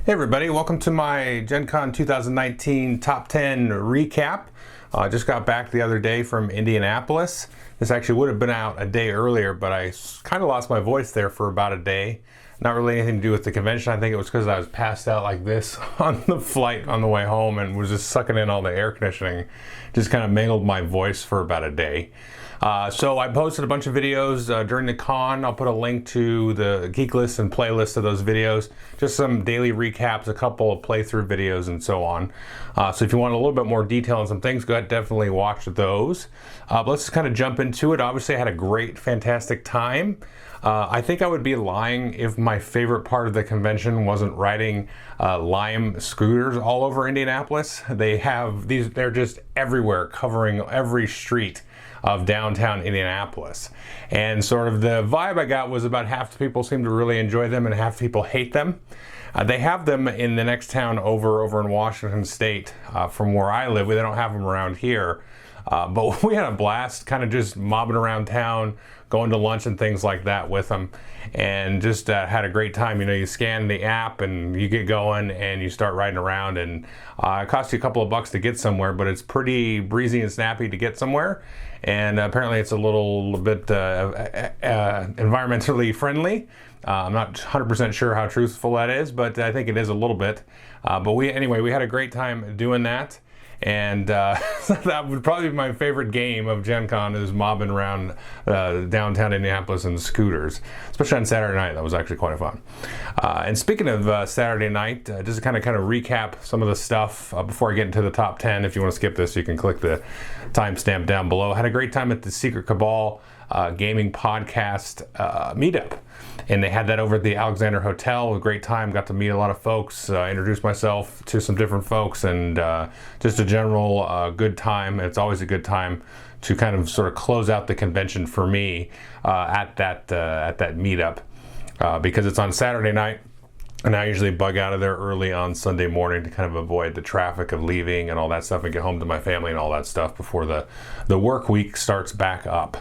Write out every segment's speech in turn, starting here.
Hey everybody, welcome to my Gen Con 2019 Top 10 recap. I just got back the other day from Indianapolis. This actually would have been out a day earlier, but I kind of lost my voice there for about a day. Not really anything to do with the convention. I think it was because I was passed out like this on the flight on the way home and was just sucking in all the air conditioning. Just kind of mangled my voice for about a day. So I posted a bunch of videos during the con. I'll put a link to the geek list and playlist of those videos. Just some daily recaps, a couple of playthrough videos, and so on. So if you want a little bit more detail on some things, go ahead, definitely watch those. But let's just kind of jump into it. Obviously, I had a great, fantastic time. I think I would be lying if my favorite part of the convention wasn't riding Lime scooters all over Indianapolis. They have these, they're just everywhere, covering every street of downtown Indianapolis. And sort of the vibe I got was about half the people seem to really enjoy them and half the people hate them. They have them in the next town over in Washington State from where I live. They don't have them around here. But we had a blast kind of just mobbing around town, going to lunch and things like that with them, and just had a great time. You know, you scan the app and you get going and you start riding around, and it costs you a couple of bucks to get somewhere, but it's pretty breezy and snappy to get somewhere. And apparently it's a little bit environmentally friendly. I'm not 100% sure how truthful that is, but I think it is a little bit. But we had a great time doing that. And that would probably be my favorite game of Gen Con, is mobbing around downtown Indianapolis in scooters, especially on Saturday night. That was actually quite fun. And speaking of Saturday night, just to kind of recap some of the stuff before I get into the top 10. If you want to skip this, you can click the timestamp down below. I had a great time at the Secret Cabal gaming podcast meetup, and they had that over at the Alexander Hotel. A great time, got to meet a lot of folks, introduce myself to some different folks, and just a general good time. It's always a good time to kind of sort of close out the convention for me at that meetup because it's on Saturday night. And I usually bug out of there early on Sunday morning to kind of avoid the traffic of leaving and all that stuff and get home to my family and all that stuff before the work week starts back up.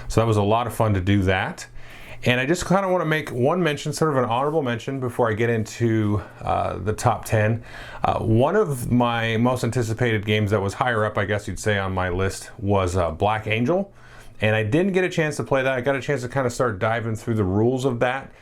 So that was a lot of fun to do that. And I just kind of want to make one mention, sort of an honorable mention, before I get into the top 10. One of my most anticipated games that was higher up, I guess you'd say, on my list was Black Angel. And I didn't get a chance to play that. I got a chance to kind of start diving through the rules of that.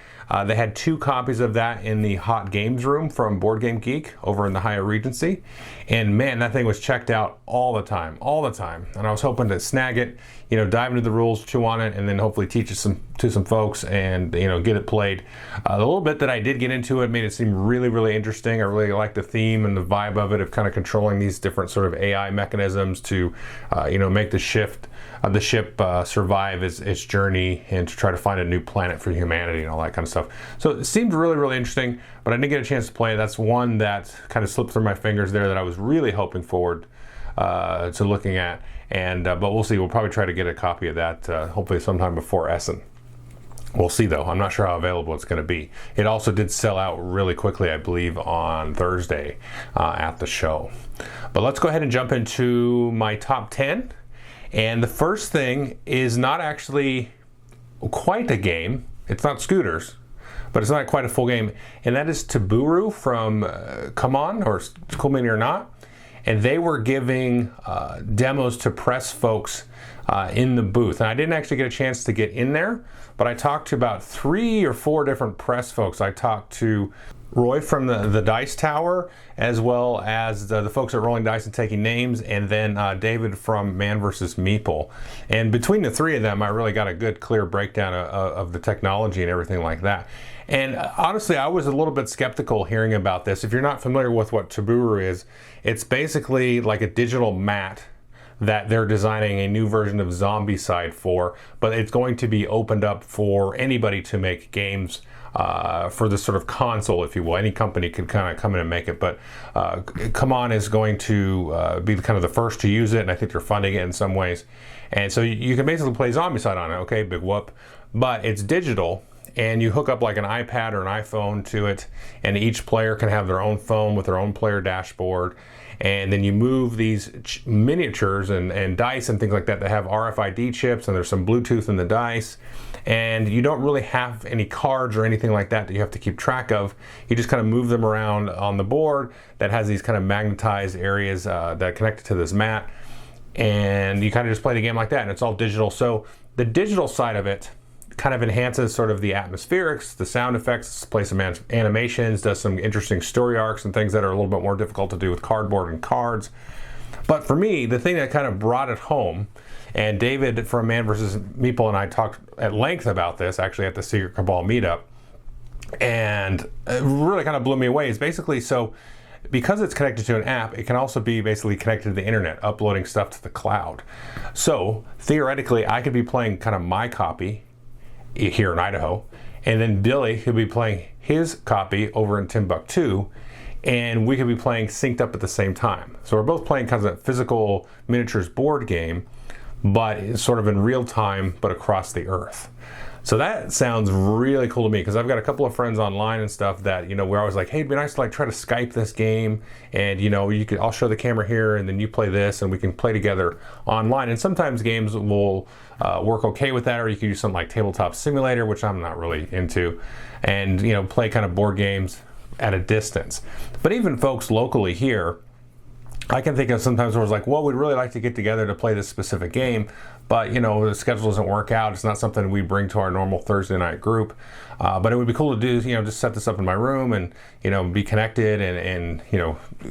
They had 2 copies of that in the Hot Games room from Board Game Geek over in the Hyatt Regency. And man, that thing was checked out all the time. And I was hoping to snag it, you know, dive into the rules, chew on it, and then hopefully teach it to some folks and, you know, get it played. The little bit that I did get into it made it seem really, really interesting. I really liked the theme and the vibe of it, of kind of controlling these different sort of AI mechanisms to, you know, make the ship survive its journey and to try to find a new planet for humanity and all that kind of stuff. So it seemed really, really interesting, but I didn't get a chance to play it. That's one that kind of slipped through my fingers there that I was really hoping forward to looking at. And but we'll see. We'll probably try to get a copy of that hopefully sometime before Essen. We'll see, though. I'm not sure how available it's going to be. It also did sell out really quickly, I believe, on Thursday at the show. But let's go ahead and jump into my top 10. And the first thing is not actually quite a game. It's not scooters, but it's not quite a full game. And that is Tabooru from CMON, or Cool Mini or Not. And they were giving demos to press folks in the booth. And I didn't actually get a chance to get in there, but I talked to about 3 or 4 different press folks. I talked to Roy from the Dice Tower, as well as the folks at Rolling Dice and Taking Names, and then David from Man vs. Meeple. And between the 3 of them, I really got a good, clear breakdown of the technology and everything like that. And honestly, I was a little bit skeptical hearing about this. If you're not familiar with what Tabooru is, it's basically like a digital mat that they're designing a new version of Zombicide for, but it's going to be opened up for anybody to make games for this sort of console, if you will. Any company could kind of come in and make it, but CMON is going to be kind of the first to use it, and I think they're funding it in some ways. And so you can basically play Zombicide on it, okay, big whoop, but it's digital, and you hook up like an iPad or an iPhone to it, and each player can have their own phone with their own player dashboard. and then you move these miniatures and dice and things like that have RFID chips, and there's some Bluetooth in the dice, and you don't really have any cards or anything like that you have to keep track of. You just kind of move them around on the board that has these kind of magnetized areas that are connected to this mat, and you kind of just play the game like that, and it's all digital. So the digital side of it kind of enhances sort of the atmospherics, the sound effects, plays some animations, does some interesting story arcs and things that are a little bit more difficult to do with cardboard and cards. But for me, the thing that kind of brought it home, and David from Man vs. Meeple and I talked at length about this actually at the Secret Cabal meetup, and it really kind of blew me away, is basically, so because it's connected to an app, it can also be basically connected to the internet, uploading stuff to the cloud. So theoretically, I could be playing kind of my copy here in Idaho, and then Billy could be playing his copy over in Timbuktu, and we could be playing synced up at the same time. So we're both playing kind of a physical miniatures board game, but it's sort of in real time, but across the earth. So that sounds really cool to me, because I've got a couple of friends online and stuff that, we're always like, hey, it'd be nice to like try to Skype this game, and I'll show the camera here and then you play this and we can play together online. And sometimes games will work okay with that, or you can use something like Tabletop Simulator, which I'm not really into, and play kind of board games at a distance. But even folks locally here, I can think of sometimes where it's like, well, we'd really like to get together to play this specific game, but the schedule doesn't work out. It's not something we bring to our normal Thursday night group. But it would be cool to do, just set this up in my room and, be connected and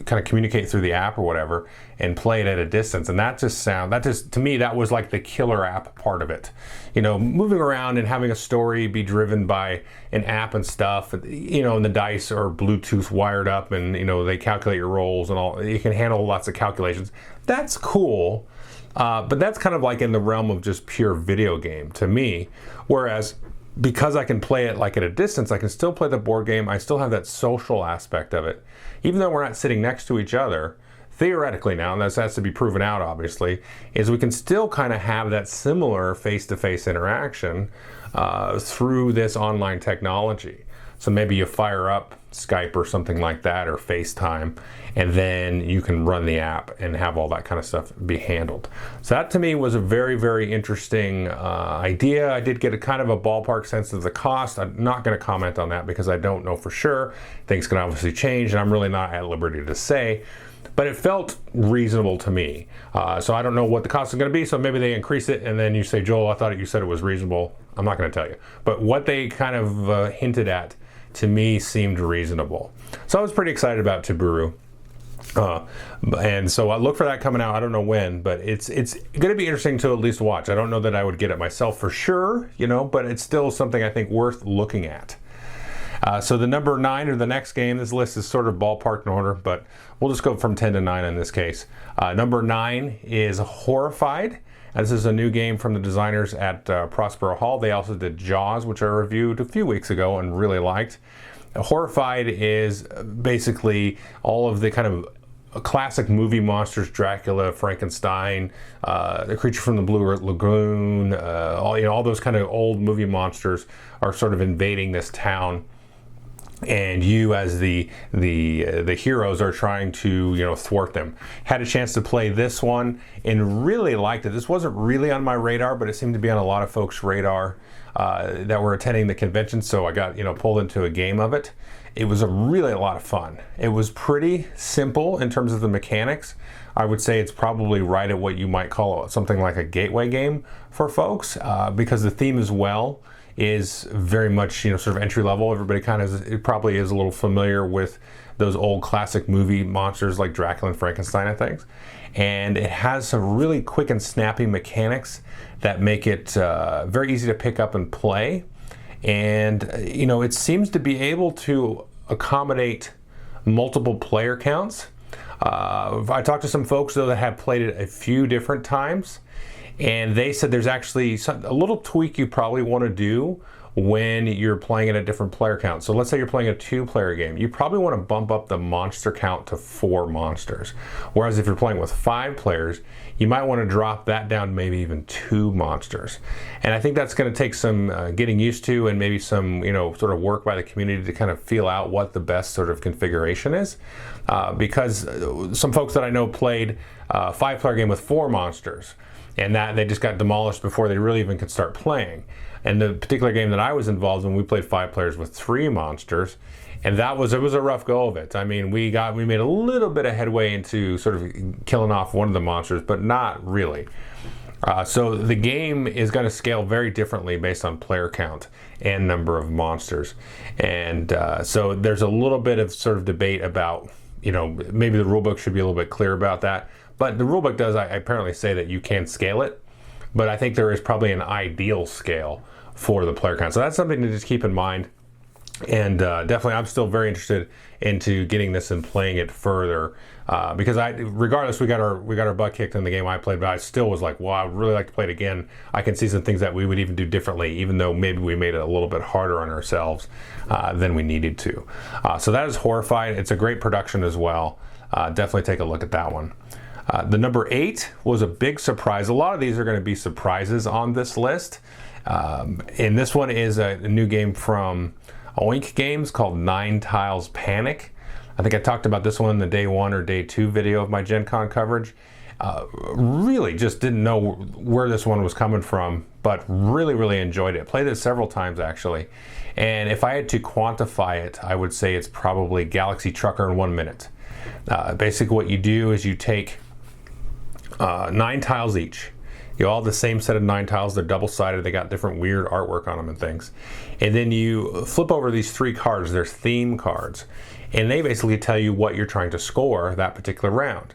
kind of communicate through the app or whatever and play it at a distance. And to me, that was like the killer app part of it. Moving around and having a story be driven by an app and stuff, and the dice are Bluetooth wired up, and, they calculate your rolls and all. You can handle lots of calculations. That's cool. But that's kind of like in the realm of just pure video game to me. Whereas because I can play it like at a distance, I can still play the board game. I still have that social aspect of it. Even though we're not sitting next to each other, theoretically now, and this has to be proven out obviously, is we can still kind of have that similar face-to-face interaction through this online technology. So maybe you fire up Skype or something like that, or FaceTime, and then you can run the app and have all that kind of stuff be handled. So that to me was a very, very interesting idea. I did get a kind of a ballpark sense of the cost. I'm not going to comment on that because I don't know for sure. Things can obviously change, and I'm really not at liberty to say. But it felt reasonable to me. So I don't know what the cost is going to be, so maybe they increase it, and then you say, Joel, I thought you said it was reasonable. I'm not going to tell you. But what they kind of hinted at, to me, seemed reasonable. So I was pretty excited about Tiburu. And so I look for that coming out. I don't know when, but it's going to be interesting to at least watch. I don't know that I would get it myself for sure, but it's still something I think worth looking at. So the number 9, or the next game, this list is sort of ballparked in order, but we'll just go from 10 to 9 in this case. Number 9 is Horrified. This is a new game from the designers at Prospero Hall. They also did Jaws, which I reviewed a few weeks ago and really liked. Horrified is basically all of the kind of classic movie monsters: Dracula, Frankenstein, the Creature from the Blue Lagoon, all those kind of old movie monsters are sort of invading this town. And you, as the heroes, are trying to thwart them. Had a chance to play this one and really liked it. This wasn't really on my radar, but it seemed to be on a lot of folks' radar that were attending the convention. So I got pulled into a game of it. It was really a lot of fun. It was pretty simple in terms of the mechanics. I would say it's probably right at what you might call something like a gateway game for folks, because the theme as well is very much sort of entry level. Everybody it probably is a little familiar with those old classic movie monsters like Dracula and Frankenstein and things. And it has some really quick and snappy mechanics that make it very easy to pick up and play. And it seems to be able to accommodate multiple player counts. I talked to some folks though that have played it a few different times, and they said there's actually a little tweak you probably want to do when you're playing at a different player count. So let's say you're playing a 2-player game. You probably want to bump up the monster count to 4 monsters. Whereas if you're playing with 5 players, you might want to drop that down to maybe even 2 monsters. And I think that's going to take some getting used to, and maybe some, sort of work by the community to kind of feel out what the best sort of configuration is. Because some folks that I know played a 5-player game with 4 monsters, and that they just got demolished before they really even could start playing. And the particular game that I was involved in, we played 5 players with 3 monsters, and it was a rough go of it. I mean, we made a little bit of headway into sort of killing off one of the monsters, but not really. So the game is going to scale very differently based on player count and number of monsters. And so there's a little bit of sort of debate about, maybe the rulebook should be a little bit clear about that. But the rulebook does apparently say that you can scale it, but I think there is probably an ideal scale for the player count. So that's something to just keep in mind. And definitely, I'm still very interested into getting this and playing it further, because regardless, we got our butt kicked in the game I played, but I still was like, wow, I'd really like to play it again. I can see some things that we would even do differently, even though maybe we made it a little bit harder on ourselves than we needed to. So that is Horrified. It's a great production as well. Definitely take a look at that one. The number 8 was a big surprise. A lot of these are going to be surprises on this list. And this one is a new game from Oink Games called Nine Tiles Panic. I think I talked about this one in the day 1 or day 2 video of my Gen Con coverage. Really just didn't know where this one was coming from, but really enjoyed it. Played it several times actually. And if I had to quantify it, I would say it's probably Galaxy Trucker in 1 minute. Basically what you do is you take 9 tiles each. You all have the same set of 9 tiles. They're double-sided. They got different weird artwork on them and things. And then you flip over these 3 cards. They're theme cards. And they basically tell you what you're trying to score that particular round.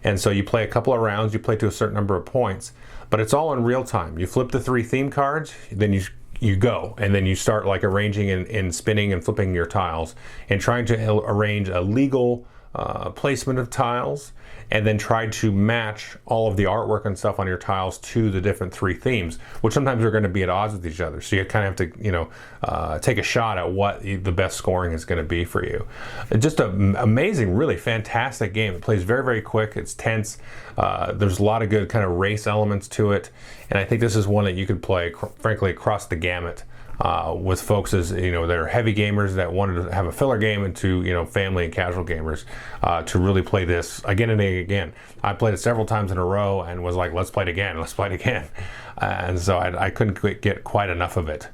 And so you play a couple of rounds. You play to a certain number of points. But it's all in real time. You flip the 3 theme cards. Then you go. And then you start like arranging and spinning and flipping your tiles. And trying to arrange a legal placement of tiles, and then try to match all of the artwork and stuff on your tiles to the different 3 themes, which sometimes are going to be at odds with each other. So you kind of have to, take a shot at what the best scoring is going to be for you. Just an amazing, really fantastic game. It plays very quick. It's tense. There's a lot of good kind of race elements to it, and I think this is one that you could play, frankly, across the gamut. With folks as they're heavy gamers that wanted to have a filler game, and to family and casual gamers to really play this again and again. I played it several times in a row and was like, let's play it again, and so I couldn't get quite enough of it.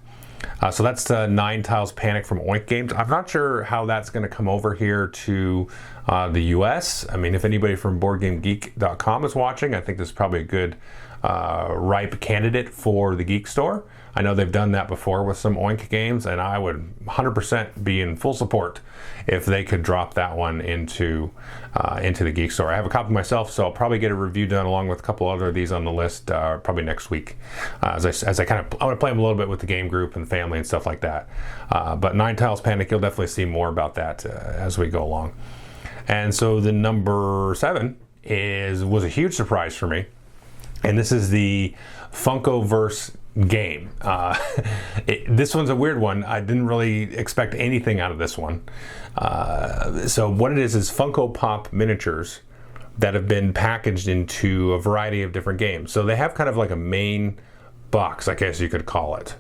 So that's 9 Tiles Panic from Oink Games. I'm not sure how that's going to come over here to the US. I mean, if anybody from BoardGameGeek.com is watching, I think this is probably a good ripe candidate for the Geek Store. I know they've done that before with some Oink games, and I would 100% be in full support if they could drop that one into the Geek Store. I have a copy myself, so I'll probably get a review done along with a couple other of these on the list probably next week. I want to play them a little bit with the game group and family and stuff like that. But 9 Tiles Panic, you'll definitely see more about that as we go along. And so the number 7 was a huge surprise for me, and this is the Funkoverse game. This one's a weird one. I didn't really expect anything out of this one. So what it is Funko Pop miniatures that have been packaged into a variety of different games. So they have kind of like a main box, I guess you could call it.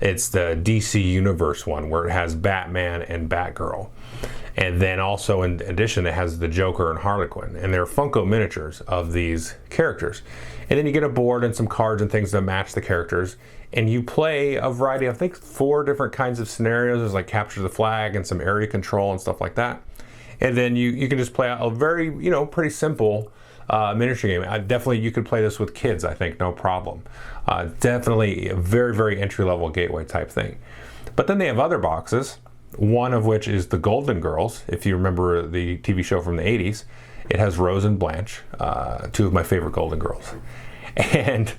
It's the DC Universe one where it has Batman and Batgirl. And then also in addition, it has the Joker and Harley Quinn. And they're Funko miniatures of these characters. And then you get a board and some cards and things that match the characters. And you play a variety, I think 4 different kinds of scenarios. There's like capture the flag and some area control and stuff like that. And then you can just play out a very, pretty simple miniature game. Definitely you could play this with kids, I think, no problem. Definitely a very entry-level gateway type thing. But then they have other boxes, one of which is the Golden Girls. If you remember the TV show from the 80s, it has Rose and Blanche, 2 of my favorite Golden Girls. And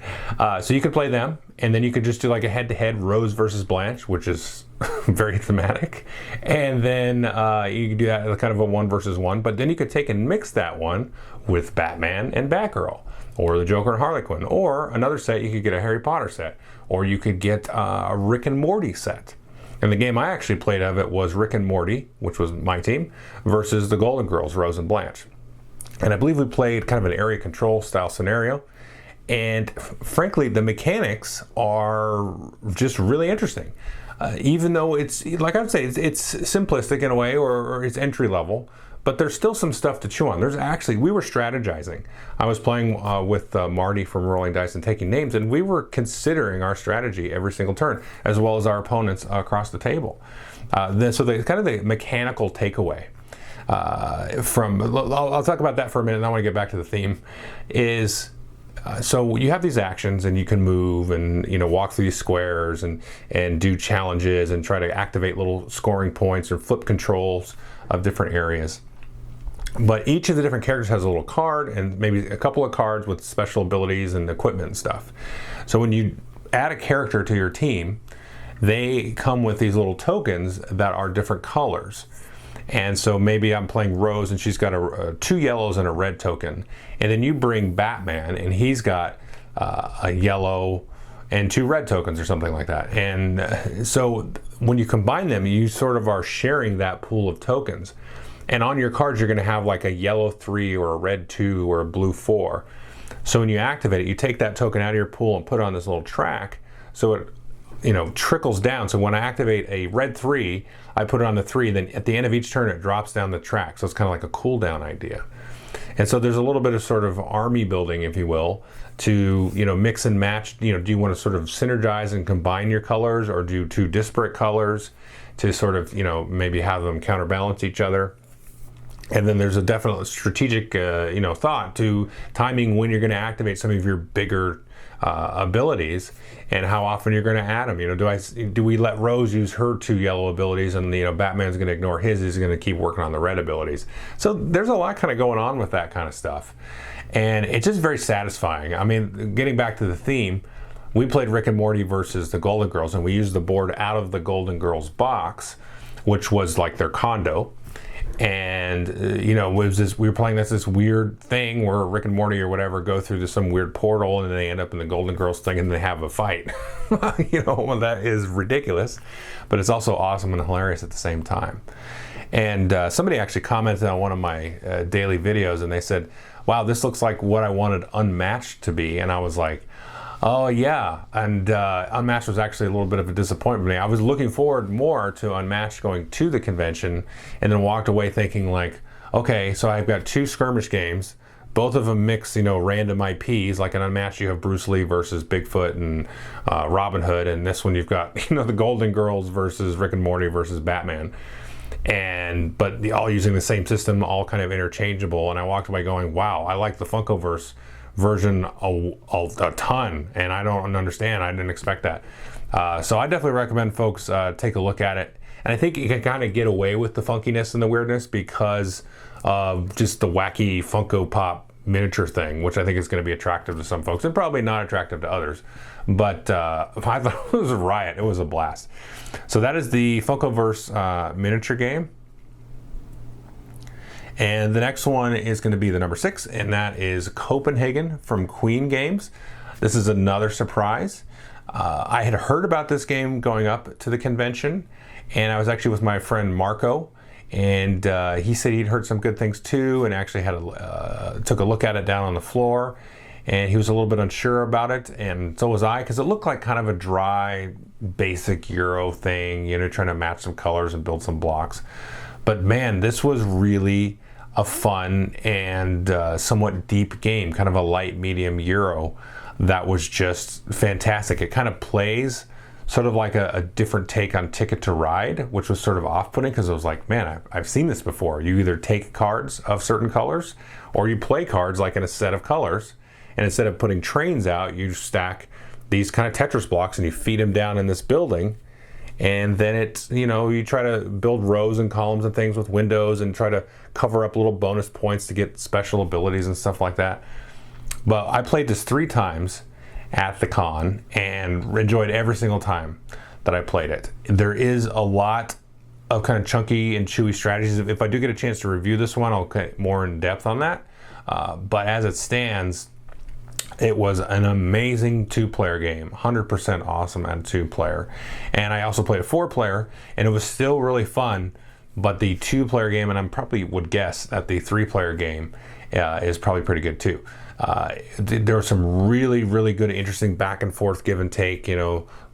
so you could play them, and then you could just do like a head-to-head Rose versus Blanche, which is very thematic. And then you could do that kind of a 1 versus 1, but then you could take and mix that one with Batman and Batgirl, or the Joker and Harley Quinn, or another set, you could get a Harry Potter set, or you could get a Rick and Morty set. And the game I actually played of it was Rick and Morty, which was my team, versus the Golden Girls, Rose and Blanche. And I believe we played kind of an area control style scenario. And frankly, the mechanics are just really interesting. Even though it's, like I would say, it's simplistic in a way, or it's entry level, but there's still some stuff to chew on. We were strategizing. I was playing with Marty from Rolling Dice and Taking Names, and we were considering our strategy every single turn, as well as our opponents across the table. So the kind of the mechanical takeaway I'll talk about that for a minute, and I want to get back to the theme, is so you have these actions, and you can move and walk through these squares and do challenges and try to activate little scoring points or flip controls of different areas. But each of the different characters has a little card and maybe a couple of cards with special abilities and equipment and stuff. So when you add a character to your team, they come with these little tokens that are different colors. And so maybe I'm playing Rose, and she's got 2 yellows and a red token. And then you bring Batman, and he's got a yellow and 2 red tokens or something like that. And so when you combine them, you sort of are sharing that pool of tokens. And on your cards, you're going to have like a yellow 3 or a red 2 or a blue 4. So when you activate it, you take that token out of your pool and put it on this little track, so it trickles down. So when I activate a red 3, I put it on the 3, then at the end of each turn it drops down the track. So it's kind of like a cooldown idea. And so there's a little bit of sort of army building, if you will, to mix and match. Do you want to sort of synergize and combine your colors, or do 2 disparate colors to sort of maybe have them counterbalance each other? And then there's a definite strategic thought to timing when you're going to activate some of your bigger abilities, and how often you're going to add them. Do we let Rose use her 2 yellow abilities, and Batman's going to ignore his? He's going to keep working on the red abilities. So there's a lot kind of going on with that kind of stuff, and it's just very satisfying. I mean, getting back to the theme, we played Rick and Morty versus the Golden Girls, and we used the board out of the Golden Girls box, which was like their condo. And it was we were playing this weird thing where Rick and Morty or whatever go through some weird portal, and then they end up in the Golden Girls thing, and they have a fight. Well, that is ridiculous, but it's also awesome and hilarious at the same time. And somebody actually commented on one of my daily videos, and they said, "Wow, this looks like what I wanted Unmatched to be." And I was like, oh yeah, and Unmatched was actually a little bit of a disappointment for me. I was looking forward more to Unmatched going to the convention, and then walked away thinking like, okay, so I've got 2 skirmish games, both of them mix, random IPs. Like in Unmatched, you have Bruce Lee versus Bigfoot and Robin Hood, and this one you've got the Golden Girls versus Rick and Morty versus Batman, but all using the same system, all kind of interchangeable. And I walked away going, wow, I like the Funkoverse version a ton, and I don't understand. I didn't expect that. So I definitely recommend folks take a look at it. And I think you can kind of get away with the funkiness and the weirdness because of just the wacky Funko Pop miniature thing, which I think is going to be attractive to some folks and probably not attractive to others. But I thought it was a riot. It was a blast. So that is the Funkoverse miniature game. And the next one is going to be the number 6, and that is Copenhagen from Queen Games. This is another surprise. I had heard about this game going up to the convention, and I was actually with my friend Marco, and he said he'd heard some good things too, and actually took a look at it down on the floor, and he was a little bit unsure about it, and so was I, because it looked like kind of a dry, basic Euro thing, trying to match some colors and build some blocks. But man, this was really a fun and somewhat deep game, kind of a light medium Euro that was just fantastic. It kind of plays sort of like a different take on Ticket to Ride, which was sort of off-putting because I was like, man, I've seen this before. You either take cards of certain colors or you play cards like in a set of colors, and instead of putting trains out, you stack these kind of Tetris blocks and you feed them down in this building. And then it's, you try to build rows and columns and things with windows and try to cover up little bonus points to get special abilities and stuff like that. But I played this 3 times at the con and enjoyed every single time that I played it. There is a lot of kind of chunky and chewy strategies. If I do get a chance to review this one, I'll get more in depth on that. But as it stands, it was an amazing 2-player game, 100% awesome at 2-player. And I also played a 4-player, and it was still really fun. But the 2-player game, and I probably would guess that the 3-player game is probably pretty good too. There was some really, really good, interesting back and forth, give and take,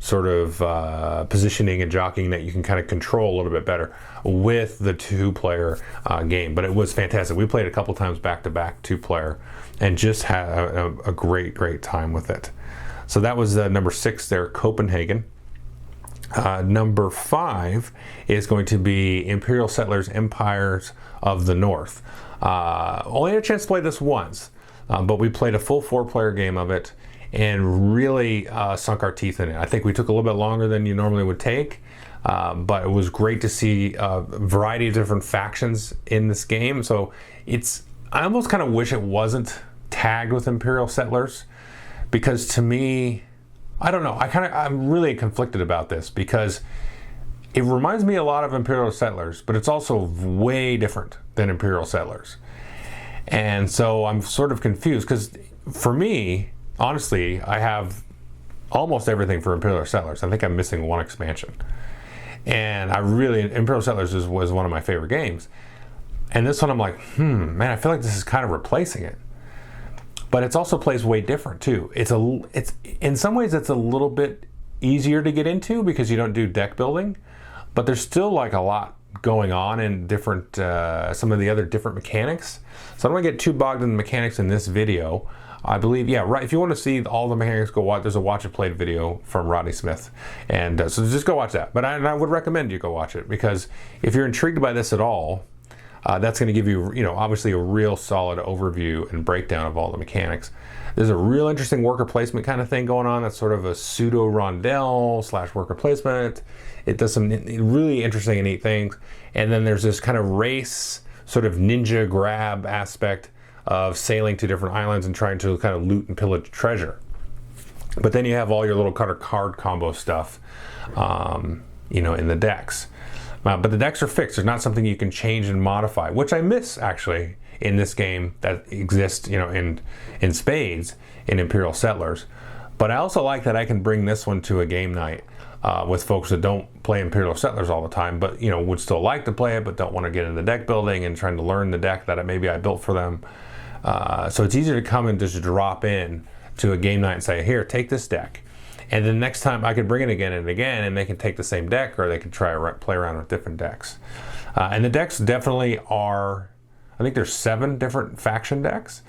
sort of positioning and jockeying that you can kind of control a little bit better with the 2-player game. But it was fantastic. We played a couple times back to back 2-player and just had a great, great time with it. So that was number 6 there, Copenhagen. Number 5 is going to be Imperial Settlers Empires of the North. Only had a chance to play this once, but we played a full 4-player game of it and really sunk our teeth in it. I think we took a little bit longer than you normally would take, but it was great to see a variety of different factions in this game. So I almost kind of wish it wasn't tagged with Imperial Settlers, because to me, I don't know, I'm really conflicted about this, because it reminds me a lot of Imperial Settlers, but it's also way different than Imperial Settlers. And so I'm sort of confused, because for me, honestly, I have almost everything for Imperial Settlers. I think I'm missing one expansion. And Imperial Settlers was one of my favorite games. And this one I'm like, man, I feel like this is kind of replacing it. But it also plays way different too. It's in some ways it's a little bit easier to get into because you don't do deck building, but there's still like a lot going on in different some of the other different mechanics. So I don't want to get too bogged in the mechanics in this video. I believe, yeah, right. If you want to see all the mechanics, go watch. There's a Watch It Played video from Rodney Smith, and so just go watch that. But I would recommend you go watch it, because if you're intrigued by this at all, that's going to give you, obviously a real solid overview and breakdown of all the mechanics. There's a real interesting worker placement kind of thing going on. That's sort of a pseudo rondel / worker placement. It does some really interesting and neat things. And then there's this kind of race, sort of ninja grab aspect of sailing to different islands and trying to kind of loot and pillage treasure. But then you have all your little card combo stuff, in the decks. But the decks are fixed. There's not something you can change and modify, which I miss actually in this game that exists, in spades in Imperial Settlers. But I also like that I can bring this one to a game night with folks that don't play Imperial Settlers all the time, but would still like to play it, but don't want to get into deck building and trying to learn the deck that maybe I built for them. So it's easier to come and just drop in to a game night and say, here, take this deck. And then next time I could bring it again and again, and they can take the same deck, or they can play around with different decks. And the decks definitely are, I think there's 7 different faction decks,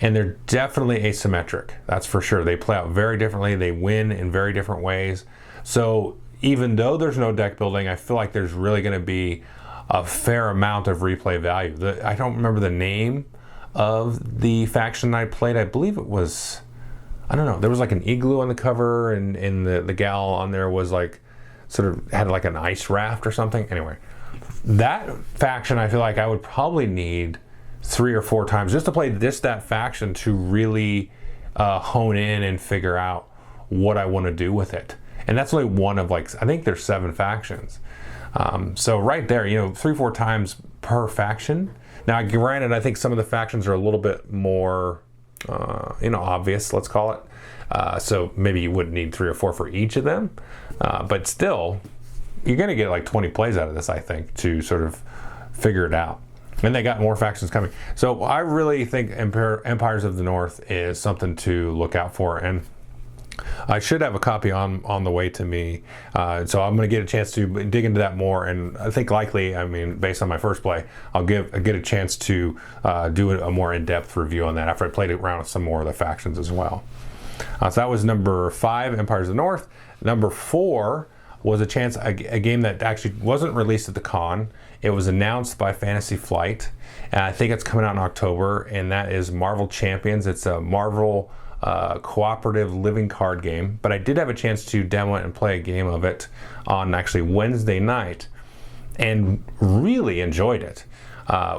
and they're definitely asymmetric. That's for sure. They play out very differently. They win in very different ways. So even though there's no deck building, I feel like there's really going to be a fair amount of replay value. I don't remember the name of the faction I played. I believe it was, I don't know, there was like an igloo on the cover, and the gal on there was like, sort of had like an ice raft or something. Anyway, that faction I feel like I would probably need 3 or 4 times just to play that faction to really hone in and figure out what I want to do with it. And that's only one of I think there's 7 factions. So right there, 3-4 times per faction. Now granted, I think some of the factions are a little bit more obvious, let's call it. So maybe you wouldn't need 3 or 4 for each of them. But still, you're going to get like 20 plays out of this, I think, to sort of figure it out. And they got more factions coming. So I really think Empires of the North is something to look out for. And I should have a copy on the way to me. So I'm going to get a chance to dig into that more. And I think likely, based on my first play, I'll get a chance to do a more in-depth review on that after I played around with some more of the factions as well. So that was number 5, Empires of the North. Number 4 was a game that actually wasn't released at the con. It was announced by Fantasy Flight, and I think it's coming out in October, and that is Marvel Champions. It's a Marvel cooperative living card game, but I did have a chance to demo it and play a game of it on actually Wednesday night, and really enjoyed it.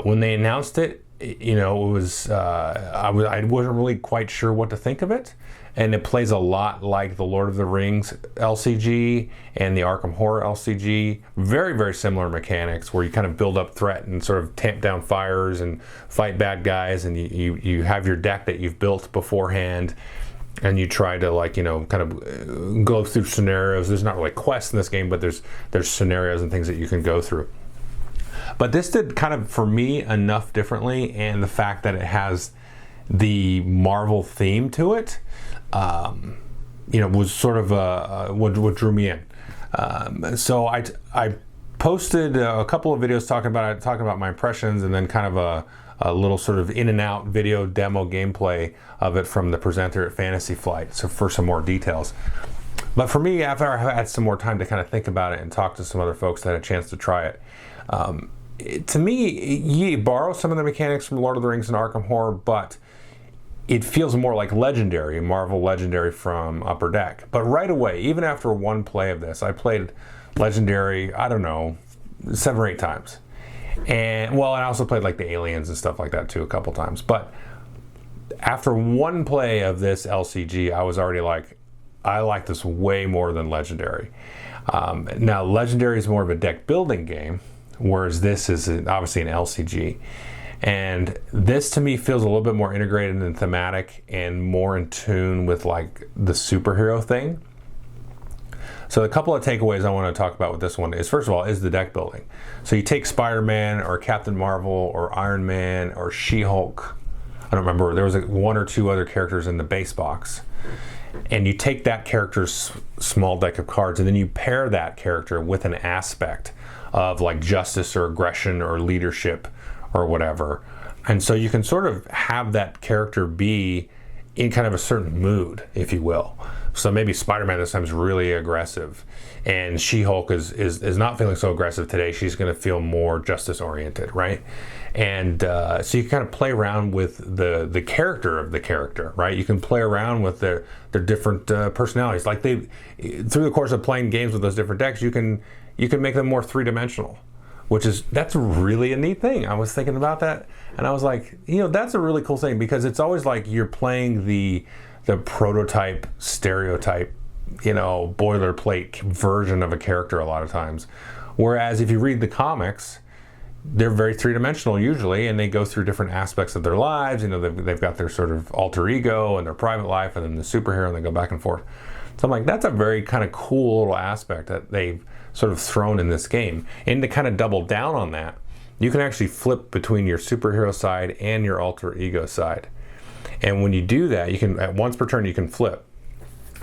When they announced it, you know, it was I wasn't really quite sure what to think of it. And it plays a lot like the Lord of the Rings LCG and the Arkham Horror LCG. Very, very similar mechanics where you kind of build up threat and sort of tamp down fires and fight bad guys, and you have your deck that you've built beforehand, and you try to, like, you know, kind of go through scenarios. There's not really quests in this game, but there's scenarios and things that you can go through. But this did kind of, for me, enough differently, and the fact that it has the Marvel theme to it, you know, was sort of what drew me in. So I posted a couple of videos talking about my impressions, and then kind of a little sort of in and out video demo gameplay of it from the presenter at Fantasy Flight, so for some more details. But for me, after I had some more time to kind of think about it and talk to some other folks that had a chance to try it, to me, you borrow some of the mechanics from Lord of the Rings and Arkham Horror, but it feels more like Legendary, Marvel Legendary from Upper Deck. But right away, even after one play of this, I played Legendary, I don't know, 7 or 8 times. And well, I also played like the Aliens and stuff like that too a couple times. But after one play of this LCG, I was already like, I like this way more than Legendary. Now, Legendary is more of a deck building game, whereas this is obviously an LCG. And this to me feels a little bit more integrated and thematic and more in tune with like the superhero thing. So a couple of takeaways I want to talk about with this one is, first of all, is the deck building. So you take Spider-Man or Captain Marvel or Iron Man or She-Hulk. I don't remember, there was one or two other characters in the base box. And you take that character's small deck of cards, and then you pair that character with an aspect of like justice or aggression or leadership or whatever. And so you can sort of have that character be in kind of a certain mood, if you will. So maybe Spider-Man this time is really aggressive, and She-Hulk is not feeling so aggressive today. She's going to feel more justice-oriented, right? And so you can kind of play around with the character of the character, right? You can play around with their different personalities. Like through the course of playing games with those different decks, you can make them more three-dimensional, that's really a neat thing. I was thinking about that, and I was like, you know, that's a really cool thing, because it's always like you're playing the prototype, stereotype, you know, boilerplate version of a character a lot of times. Whereas if you read the comics, they're very three-dimensional usually, and they go through different aspects of their lives. You know, they've got their sort of alter ego and their private life, and then the superhero, and they go back and forth. So I'm like, that's a very kind of cool little aspect that they've sort of thrown in this game. And to kind of double down on that, you can actually flip between your superhero side and your alter ego side. And when you do that, you can, at once per turn, you can flip.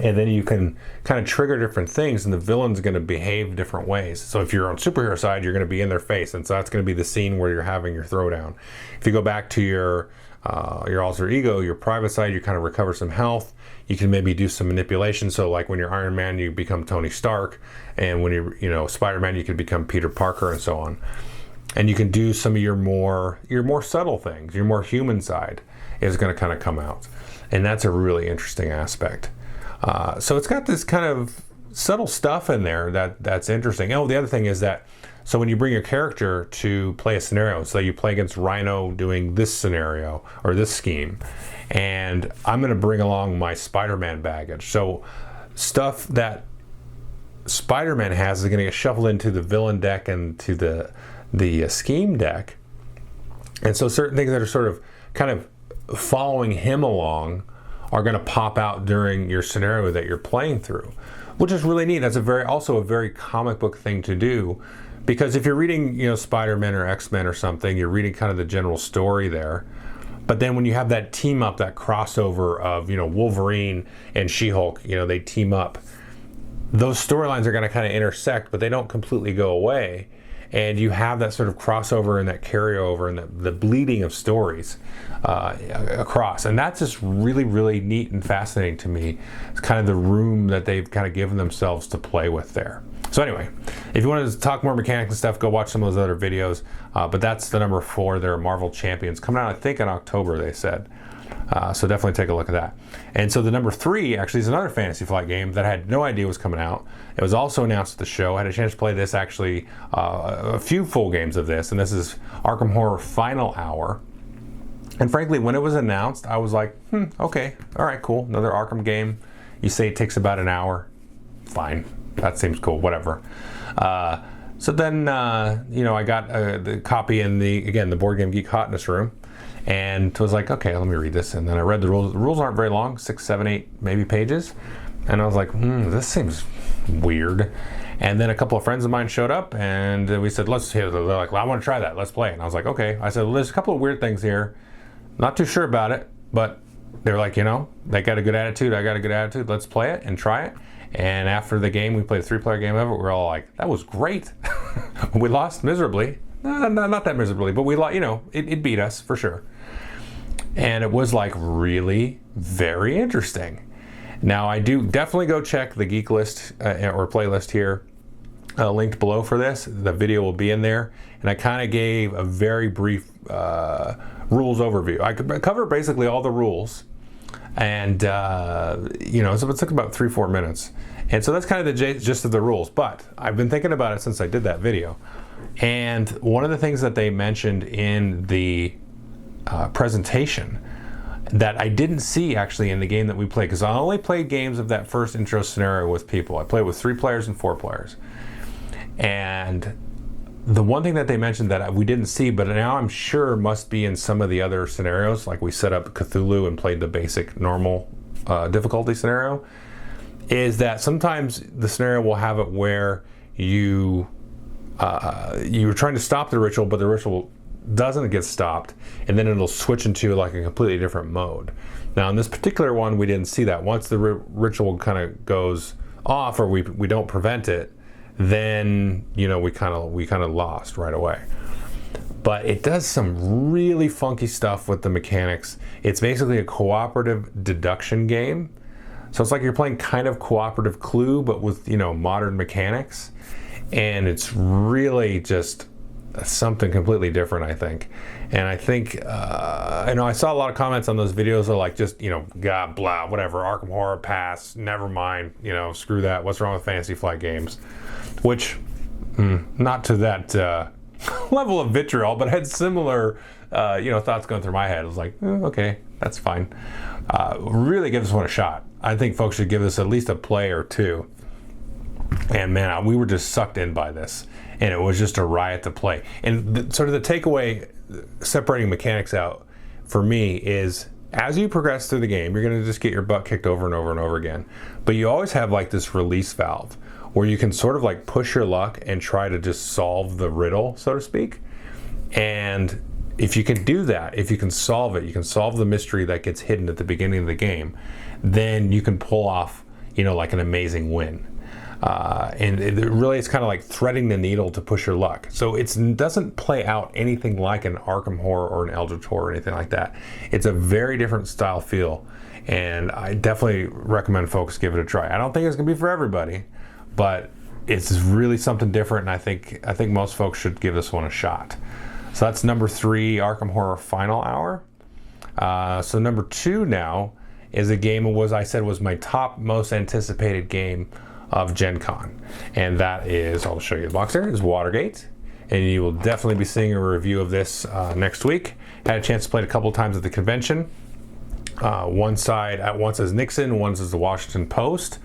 And then you can kind of trigger different things, and the villain's going to behave different ways. So if you're on superhero side, you're going to be in their face, and so that's going to be the scene where you're having your throwdown. If you go back to your alter ego, your private side, you kind of recover some health. You can maybe do some manipulation. So like when you're Iron Man, you become Tony Stark, and when you're Spider-Man, you can become Peter Parker, and so on. And you can do some of your more subtle things. Your more human side is going to kind of come out, and that's a really interesting aspect. So it's got this kind of subtle stuff in there that's interesting. Oh, the other thing is that, so when you bring your character to play a scenario, so you play against Rhino doing this scenario or this scheme, and I'm going to bring along my Spider-Man baggage. So stuff that Spider-Man has is going to get shuffled into the villain deck and to the scheme deck. And so certain things that are sort of kind of following him along are going to pop out during your scenario that you're playing through, which is really neat. That's also a very comic book thing to do, because if you're reading, Spider-Man or X-Men or something, you're reading kind of the general story there. But then when you have that team up, that crossover of, Wolverine and She-Hulk, they team up, those storylines are going to kind of intersect, but they don't completely go away. And you have that sort of crossover and that carryover and the bleeding of stories across. And that's just really, really neat and fascinating to me. It's kind of the room that they've kind of given themselves to play with there. So anyway, if you wanted to talk more mechanics and stuff, go watch some of those other videos. But that's the number 4. They're Marvel Champions. Coming out, I think, in October, they said. So definitely take a look at that. And so the number 3 actually is another Fantasy Flight game that I had no idea was coming out. It was also announced at the show. I had a chance to play this actually, a few full games of this, and this is Arkham Horror Final Hour. And frankly, when it was announced, I was like, okay, all right, cool, another Arkham game. You say it takes about an hour. Fine, that seems cool, whatever. So then, I got the copy in the Board Game Geek hotness room, and was like, okay, let me read this. And then I read the rules. The rules aren't very long, 6, 7, 8 maybe pages. And I was like, this seems weird. And then a couple of friends of mine showed up, and we said, they're like, well, I want to try that. Let's play it. And I was like, okay. I said, well, there's a couple of weird things here. Not too sure about it, but they were like, they got a good attitude. I got a good attitude. Let's play it and try it. And after the game, we played a 3-player game of it. We were all like, that was great. We lost miserably. Not that miserably, but we lost, it beat us for sure. And it was like really very interesting. Now, I do definitely go check the Geek List or playlist here, linked below for this. The video will be in there. And I kind of gave a very brief rules overview. I could cover basically all the rules. And, so it took about 3-4 minutes. And so that's kind of the gist of the rules. But I've been thinking about it since I did that video. And one of the things that they mentioned in the presentation that I didn't see actually in the game that we played, because I only played games of that first intro scenario with people. I played with 3 players and 4 players. And the one thing that they mentioned that we didn't see, but now I'm sure must be in some of the other scenarios, like we set up Cthulhu and played the basic normal difficulty scenario, is that sometimes the scenario will have it where you're trying to stop the ritual, but the ritual doesn't get stopped, and then it'll switch into like a completely different mode. Now in this particular one, we didn't see that. Once the ritual kind of goes off, or we don't prevent it, then we kind of lost right away. But it does some really funky stuff with the mechanics. It's basically a cooperative deduction game, so it's like you're playing kind of cooperative Clue, but with modern mechanics, and it's really just something completely different, I think. And I think I saw a lot of comments on those videos are like, just God, blah, whatever, Arkham Horror, pass, never mind, screw that, what's wrong with Fantasy Flight Games, which not to that level of vitriol, but had similar thoughts going through my head. I was like, okay, that's fine. Really give this one a shot. I think folks should give this at least a play or two. And man, we were just sucked in by this, and it was just a riot to play. And sort of the takeaway, separating mechanics out for me, is as you progress through the game, you're going to just get your butt kicked over and over and over again. But you always have like this release valve where you can sort of like push your luck and try to just solve the riddle, so to speak. And if you can do that, if you can solve it, you can solve the mystery that gets hidden at the beginning of the game, then you can pull off, like an amazing win. And it really is kind of like threading the needle to push your luck. So it doesn't play out anything like an Arkham Horror or an Eldritch Horror or anything like that. It's a very different style feel, and I definitely recommend folks give it a try. I don't think it's going to be for everybody, but it's really something different, and I think most folks should give this one a shot. So that's number 3, Arkham Horror Final Hour. So number 2 now is a game was my top most anticipated game of Gen Con, and that is, I'll show you the box here, is Watergate, and you will definitely be seeing a review of this next week. Had a chance to play it a couple of times at the convention. One side at once as Nixon, one as the Washington Post.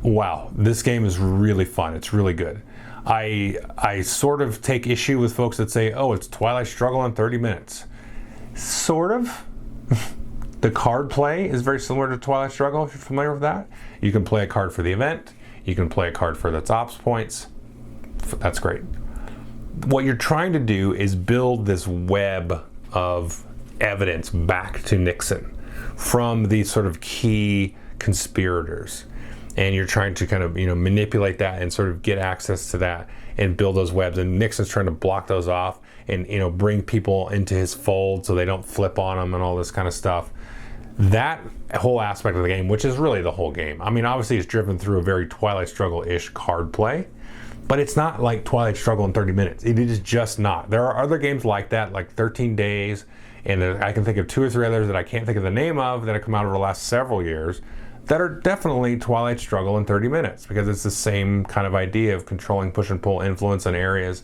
Wow, this game is really fun. It's really good. I sort of take issue with folks that say, oh, it's Twilight Struggle in 30 minutes. Sort of. The card play is very similar to Twilight Struggle, if you're familiar with that. You can play a card for the event. You can play a card for its ops points. That's great. What you're trying to do is build this web of evidence back to Nixon from these sort of key conspirators. And you're trying to kind of, manipulate that and sort of get access to that and build those webs. And Nixon's trying to block those off and, bring people into his fold so they don't flip on them and all this kind of stuff. That whole aspect of the game, which is really the whole game. I mean, obviously it's driven through a very Twilight Struggle-ish card play, but it's not like Twilight Struggle in 30 minutes. It is just not. There are other games like that, like 13 Days, and I can think of 2 or 3 others that I can't think of the name of that have come out over the last several years that are definitely Twilight Struggle in 30 minutes, because it's the same kind of idea of controlling push and pull influence in areas,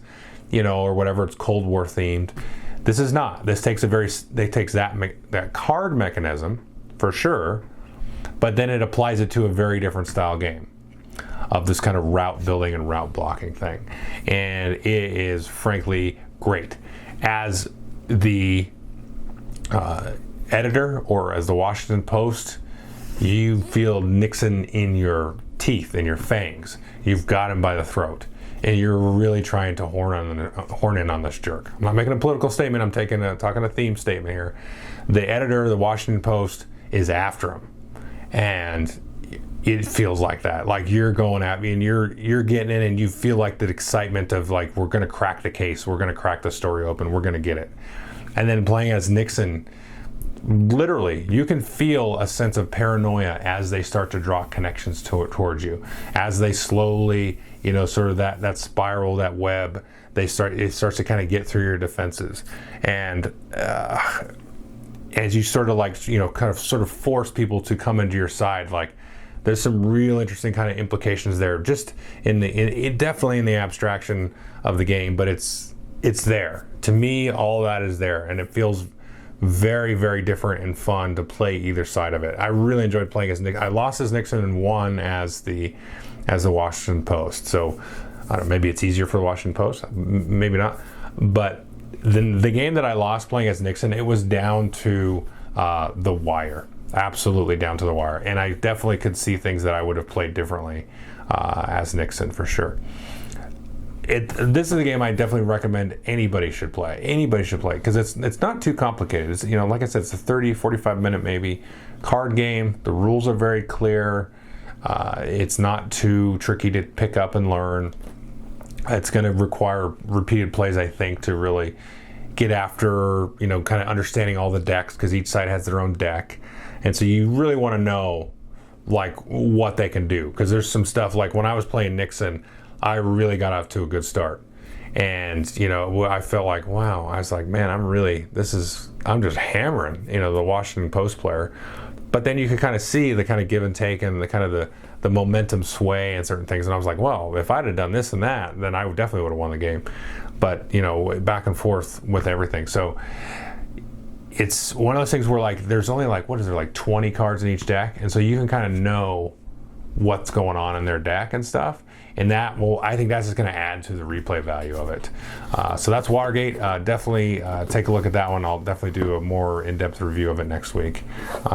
or whatever. It's Cold War themed. This is not. This takes that card mechanism for sure, but then it applies it to a very different style game of this kind of route building and route blocking thing. And it is frankly great. As the editor, or as the Washington Post, you feel Nixon in your teeth, in your fangs. You've got him by the throat, and you're really trying to horn in on this jerk. I'm not making a political statement. I'm talking a theme statement here. The editor of the Washington Post is after him, and it feels like that. Like you're going at me, and you're getting in, and you feel like the excitement of like, we're going to crack the case, we're going to crack the story open, we're going to get it. And then playing as Nixon, literally, you can feel a sense of paranoia as they start to draw connections towards you, as they slowly, sort of that spiral, that web, it starts to kind of get through your defenses. And as you sort of kind of force people to come into your side, like, there's some real interesting kind of implications there, just definitely in the abstraction of the game, but it's there. To me, all that is there, and it feels very, very different and fun to play either side of it. I really enjoyed playing as Nixon. I lost as Nixon and won as the Washington Post. So I don't know, maybe it's easier for the Washington Post, maybe not. But the game that I lost playing as Nixon, it was down to the wire. Absolutely down to the wire, and I definitely could see things that I would have played differently as Nixon, for sure. This is a game I definitely recommend anybody should play because it's not too complicated. It's, like I said, it's a 30-45 minute maybe card game. The rules are very clear. It's not too tricky to pick up and learn. It's going to require repeated plays, I think, to really get after kind of understanding all the decks, because each side has their own deck. And so you really want to know like what they can do, because there's some stuff like when I was playing Nixon, I really got off to a good start. And I felt like, wow, I was like, man, I'm just hammering the Washington Post player. But then you could kind of see the kind of give and take and the kind of the momentum sway and certain things. And I was like, well, if I'd have done this and that, then I definitely would have won the game. But back and forth with everything. So it's one of those things where like there's only like 20 cards in each deck, and so you can kind of know what's going on in their deck and stuff, and I think that's just going to add to the replay value of it. So that's Watergate. Definitely take a look at that one. I'll definitely do a more in-depth review of it next week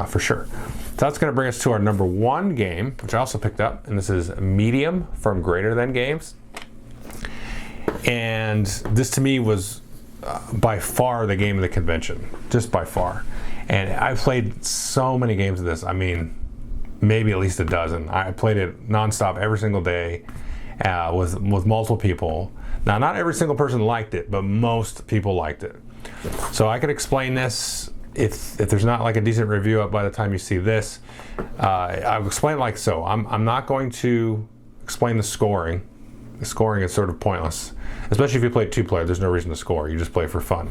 for sure. So that's going to bring us to our number one game, which I also picked up, and this is Medium from Greater Than Games. And this to me was by far the game of the convention, just by far. And I played so many games of this. I mean, maybe at least a dozen. I played it nonstop every single day with multiple people. Now, not every single person liked it, but most people liked it. So I could explain this if there's not like a decent review up by the time you see this. I'll explain it like so. I'm not going to explain the scoring. The scoring is sort of pointless, especially if you play two-player. There's no reason to score. You just play for fun,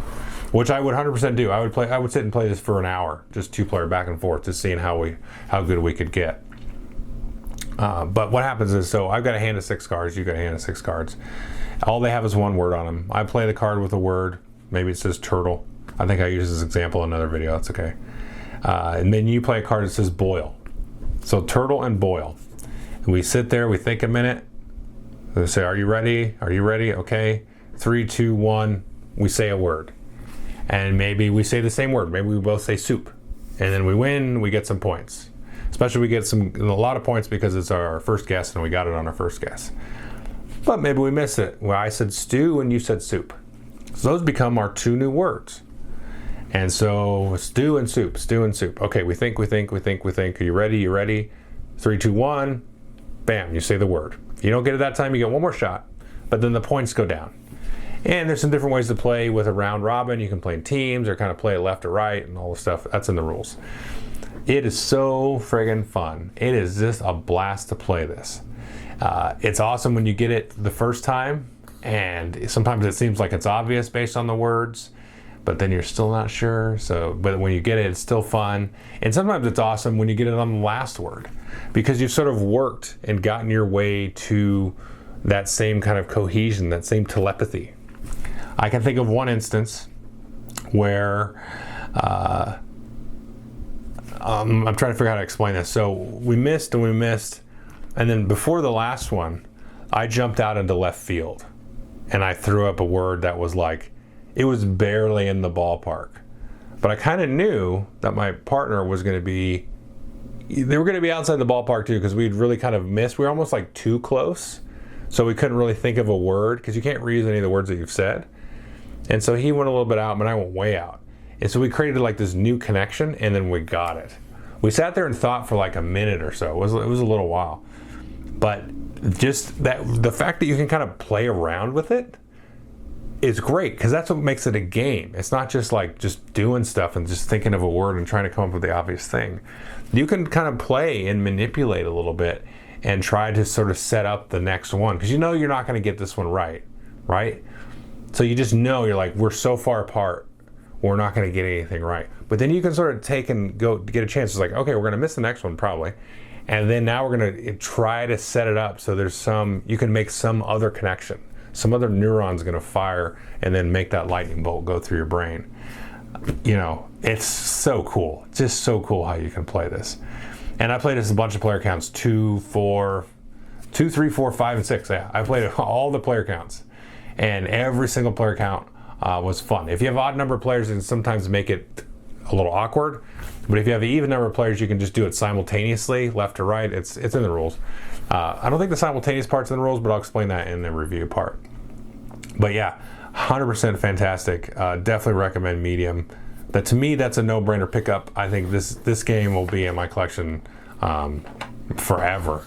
which I would 100% do. I would sit and play this for an hour, just two-player back and forth, just seeing how good we could get. But what happens is, so I've got a hand of 6 cards. You've got a hand of 6 cards. All they have is one word on them. I play the card with a word. Maybe it says turtle. I think I used this example in another video. That's okay. And then you play a card that says boil. So turtle and boil. And we sit there. We think a minute. They say, are you ready? Are you ready? Okay. 3, 2, 1. We say a word. And maybe we say the same word. Maybe we both say soup. And then we win, we get some points. Especially we get a lot of points because it's our first guess and we got it on our first guess. But maybe we missed it. Well, I said stew and you said soup. So those become our 2 new words. And so stew and soup, stew and soup. Okay, we think. Are you ready? You ready? 3, 2, 1. Bam, you say the word. If you don't get it that time, you get one more shot. But then the points go down. And there's some different ways to play with a round robin. You can play in teams or kind of play left or right and all the stuff. That's in the rules. It is so friggin' fun. It is just a blast to play this. It's awesome when you get it the first time, and sometimes it seems like it's obvious based on the words, but then you're still not sure. But when you get it, it's still fun. And sometimes it's awesome when you get it on the last word, because you've sort of worked and gotten your way to that same kind of cohesion, that same telepathy. I can think of one instance where I'm trying to figure out how to explain this. So we missed, and then before the last one, I jumped out into left field, and I threw up a word that was like, it was barely in the ballpark. But I kind of knew that my partner was going to be, they were going to be outside the ballpark too, because we'd really kind of missed. We were almost like too close, so we couldn't really think of a word, because you can't reuse any of the words that you've said. And so he went a little bit out, but I went way out. And so we created like this new connection, and then we got it. We sat there and thought for like a minute or so. It was a little while. But just that, the fact that you can kind of play around with it is great, because that's what makes it a game. It's not just like just doing stuff and just thinking of a word and trying to come up with the obvious thing. You can kind of play and manipulate a little bit and try to sort of set up the next one, because you know you're not going to get this one right? So you just know, you're like, we're so far apart, we're not going to get anything right. But then you can sort of take and go get a chance. It's like, okay, we're going to miss the next one probably. And then now we're going to try to set it up so there's you can make some other connection. Some other neuron's going to fire and then make that lightning bolt go through your brain. You know, it's so cool. It's just so cool how you can play this. And I played this a bunch of player counts, 2, 3, 4, 5, and 6. Yeah, I played all the player counts. And every single player count was fun. If you have odd number of players, it can sometimes make it a little awkward. But if you have an even number of players, you can just do it simultaneously, left to right. It's in the rules. I don't think the simultaneous part's in the rules, but I'll explain that in the review part. But yeah, 100% fantastic. Definitely recommend Medium. But to me, that's a no-brainer pickup. I think this game will be in my collection forever.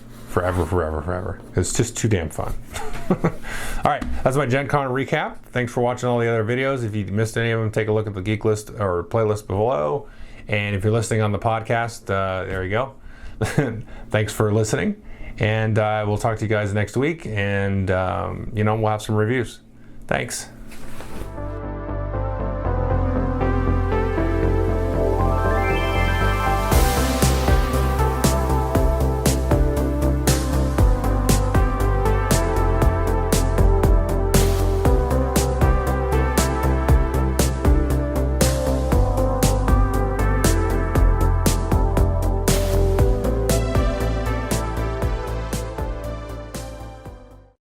It's just too damn fun. All right, that's my Gen Con recap. Thanks for watching all the other videos. If you missed any of them, take a look at the geek list or playlist below. And if you're listening on the podcast, there you go. Thanks for listening. And we'll talk to you guys next week. And, we'll have some reviews. Thanks.